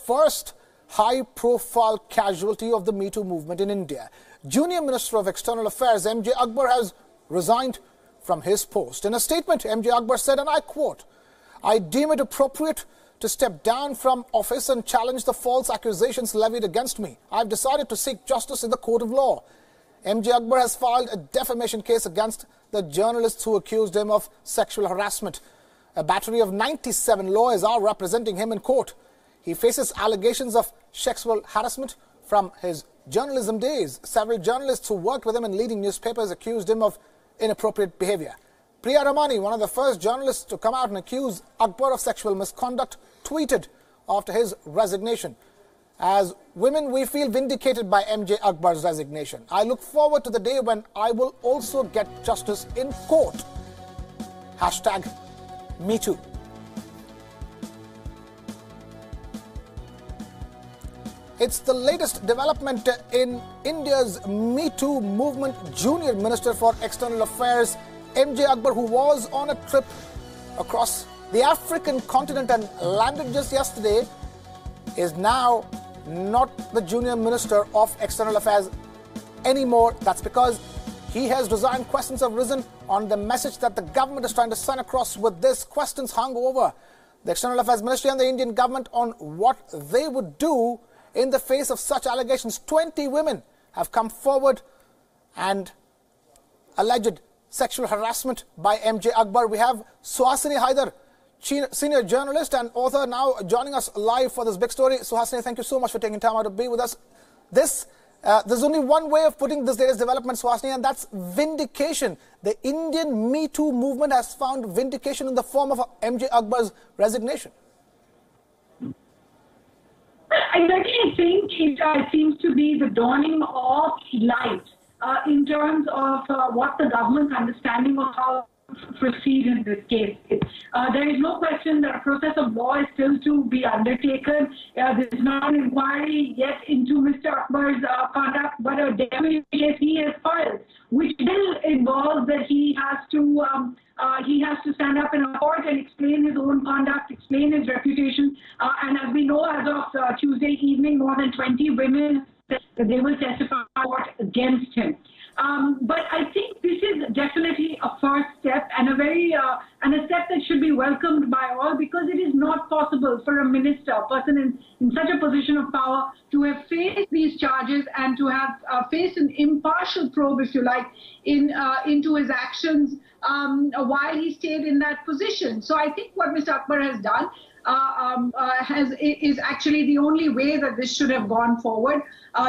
first high-profile casualty of the Me Too movement in India. Junior Minister of External Affairs MJ Akbar has resigned from his post. In a statement, MJ Akbar said, and I quote, "I deem it appropriate to step down from office and challenge the false accusations levied against me. I've decided to seek justice in the court of law." MJ Akbar has filed a defamation case against the journalists who accused him of sexual harassment. A battery of 97 lawyers are representing him in court. He faces allegations of sexual harassment from his journalism days. Several journalists who worked with him in leading newspapers accused him of inappropriate behavior. Priya Ramani, one of the first journalists to come out and accuse Akbar of sexual misconduct, tweeted after his resignation, "As women, we feel vindicated by MJ Akbar's resignation. I look forward to the day when I will also get justice in court." Hashtag #MeToo. It's the latest development in India's Me Too movement. Junior Minister for External Affairs MJ Akbar, who was on a trip across the African continent and landed just yesterday, is now not the Junior Minister of External Affairs anymore. That's because he has resigned. Questions have risen on the message that the government is trying to send across with this. Questions hung over the External Affairs Ministry and the Indian government on what they would do in the face of such allegations. 20 women have come forward and alleged sexual harassment by MJ Akbar. We have Suhasini Haidar, senior journalist and author, now joining us live for this big story. Suhasini, thank you so much for taking time out to be with us. There's only one way of putting this latest development, Suhasini, and that's vindication. The Indian Me Too movement has found vindication in the form of MJ Akbar's resignation. I think it seems to be the dawning of light in terms of what the government's understanding of how to proceed in this case. There is no question that a process of law is still to be undertaken. There is not an inquiry yet into Mr. Akbar's conduct, but a defamation case he has filed, which will involve that he has to stand up in a court and explain his own conduct, explain his reputation. And as we know, as of Tuesday evening, more than 20 women that they will testify against him. But I think this is definitely a first step and a step that should be welcomed by all, because it is not possible for a minister, a person in such a position of power, to have faced these charges and to have faced an impartial probe, if you like, into his actions while he stayed in that position. So I think what Mr. Akbar has done is actually the only way that this should have gone forward.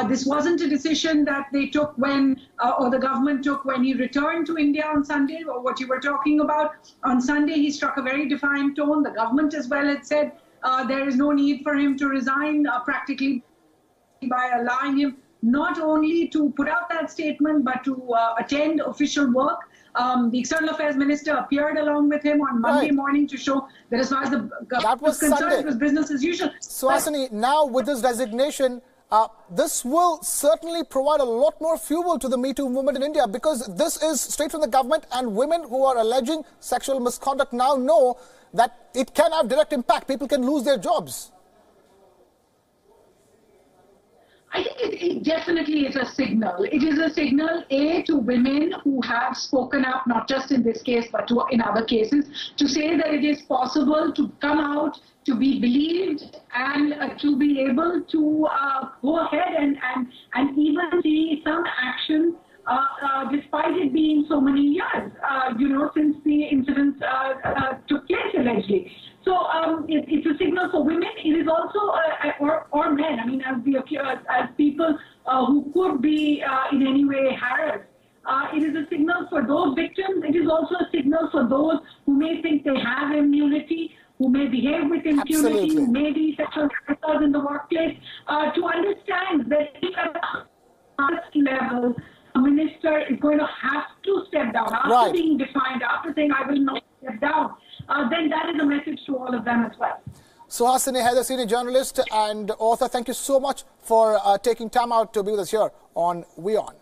This wasn't a decision that they took or the government took when he returned to India on Sunday, or what you were talking about. On Sunday, he struck a very defiant tone. The government as well had said there is no need for him to resign, practically by allowing him not only to put out that statement, but to attend official work. The External Affairs Minister appeared along with him on Monday morning to show that as far as the government was concerned, it was business as usual. Suhasini, now with this resignation, this will certainly provide a lot more fuel to the Me Too movement in India, because this is straight from the government, and women who are alleging sexual misconduct now know that it can have direct impact. People can lose their jobs. I think it definitely is a signal. It is a signal, to women who have spoken up, not just in this case, but in other cases, to say that it is possible to come out, to be believed, and to be able to go ahead and even see some action, despite it being so many years, since the incidents took place allegedly. So it's a signal for women. It is also, or men, I mean, as people who could be in any way harassed. It is a signal for those victims. It is also a signal for those who may think they have immunity, who may behave with impunity, Absolutely. who may be sexual predators in the workplace, to understand that if at the highest level, a minister is going to have to step down after being defined, after saying, I will not step down, then that is a message to all of them as well. Suhasini Haidar, senior journalist and author, thank you so much for taking time out to be with us here on WION.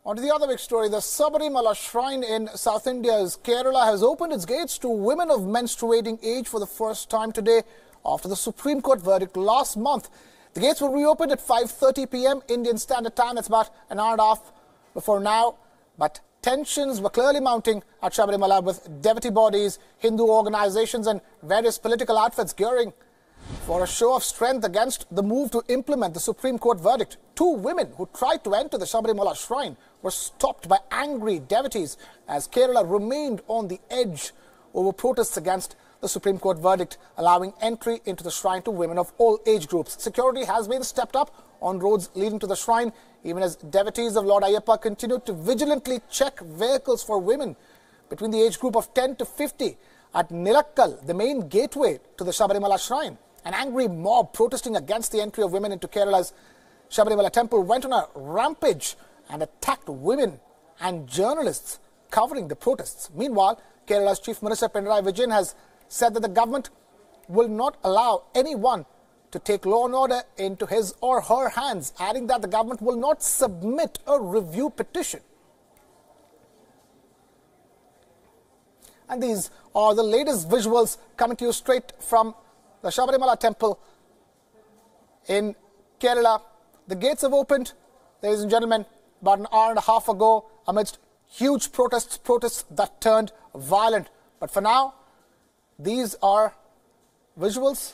On to the other big story. The Sabarimala Shrine in South India's Kerala has opened its gates to women of menstruating age for the first time today after the Supreme Court verdict last month. The gates will reopen at 5:30 p.m. Indian Standard Time. That's about an hour and a half before now. But tensions were clearly mounting at Sabarimala, with devotee bodies, Hindu organizations and various political outfits gearing for a show of strength against the move to implement the Supreme Court verdict. Two women who tried to enter the Sabarimala Shrine were stopped by angry devotees as Kerala remained on the edge over protests against the Supreme Court verdict, allowing entry into the shrine to women of all age groups. Security has been stepped up on roads leading to the shrine, even as devotees of Lord Ayyappa continued to vigilantly check vehicles for women between the age group of 10 to 50 at Nilakkal, the main gateway to the Sabarimala Shrine. An angry mob protesting against the entry of women into Kerala's Sabarimala temple went on a rampage and attacked women and journalists covering the protests. Meanwhile, Kerala's Chief Minister Pinarayi Vijayan has said that the government will not allow anyone to take law and order into his or her hands, adding that the government will not submit a review petition. And these are the latest visuals coming to you straight from the Sabarimala temple in Kerala. The gates have opened, ladies and gentlemen, about an hour and a half ago amidst huge protests that turned violent. But for now, these are visuals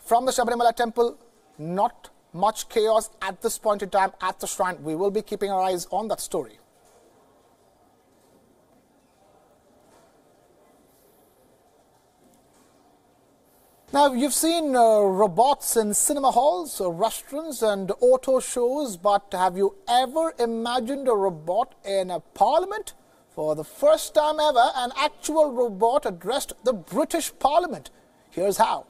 from the Sabarimala temple. Not much chaos at this point in time at the shrine. We will be keeping our eyes on that story. Now, you've seen robots in cinema halls, restaurants and auto shows, but have you ever imagined a robot in a parliament? For the first time ever, an actual robot addressed the British Parliament. Here's how.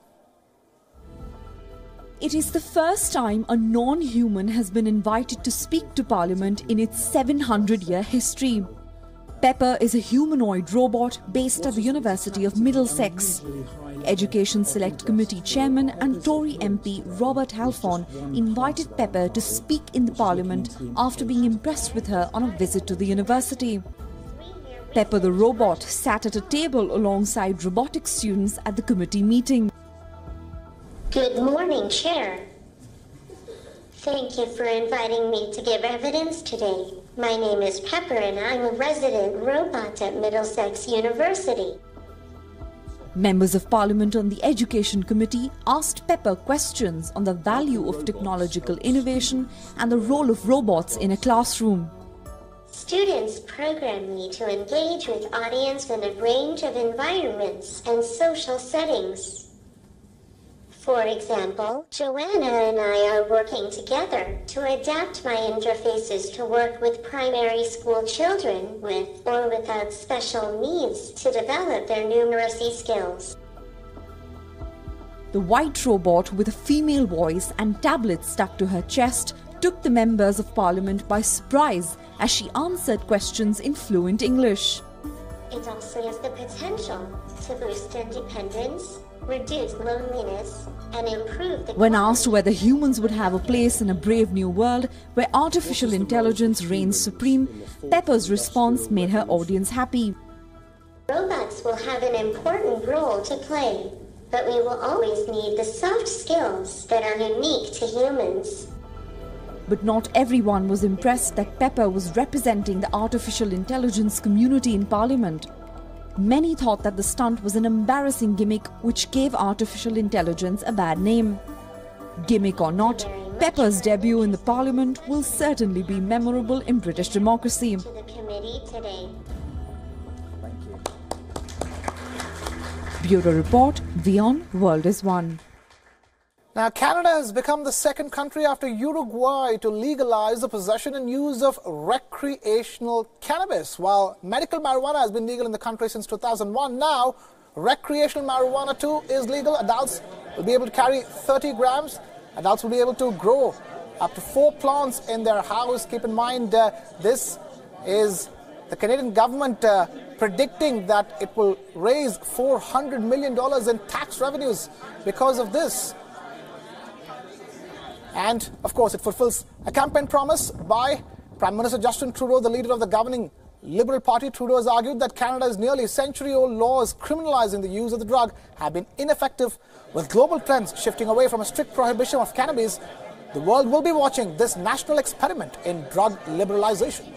It is the first time a non-human has been invited to speak to Parliament in its 700-year history. Pepper is a humanoid robot based at the University of Middlesex. Education Select Committee Chairman and Tory MP Robert Halfon invited Pepper to speak in the Parliament after being impressed with her on a visit to the university. Pepper the robot sat at a table alongside robotics students at the committee meeting. Good morning, Chair. Thank you for inviting me to give evidence today. My name is Pepper and I'm a resident robot at Middlesex University. Members of Parliament on the Education Committee asked Pepper questions on the value of technological innovation and the role of robots in a classroom. Students program me to engage with audience in a range of environments and social settings. For example, Joanna and I are working together to adapt my interfaces to work with primary school children with or without special needs to develop their numeracy skills. The white robot with a female voice and tablet stuck to her chest took the members of Parliament by surprise as she answered questions in fluent English. It also has the potential to boost independence, reduce loneliness, and improve the When asked whether humans would have a place in a brave new world where artificial intelligence reigns supreme, Pepper's response made her audience happy. Robots will have an important role to play, but we will always need the soft skills that are unique to humans. But not everyone was impressed that Pepper was representing the artificial intelligence community in Parliament. Many thought that the stunt was an embarrassing gimmick which gave artificial intelligence a bad name. Gimmick or not, Pepper's debut in the Parliament will certainly be memorable in British democracy. To the committee today. Bureau Report, WION, World is One. Now, Canada has become the second country after Uruguay to legalize the possession and use of recreational cannabis. While medical marijuana has been legal in the country since 2001, now recreational marijuana too is legal. Adults will be able to carry 30 grams. Adults will be able to grow up to 4 plants in their house. Keep in mind, this is the Canadian government predicting that it will raise $400 million in tax revenues because of this. And, of course, it fulfills a campaign promise by Prime Minister Justin Trudeau, the leader of the governing Liberal Party, Trudeau has argued that Canada's nearly century-old laws criminalizing the use of the drug have been ineffective. With global trends shifting away from a strict prohibition of cannabis, the world will be watching this national experiment in drug liberalization.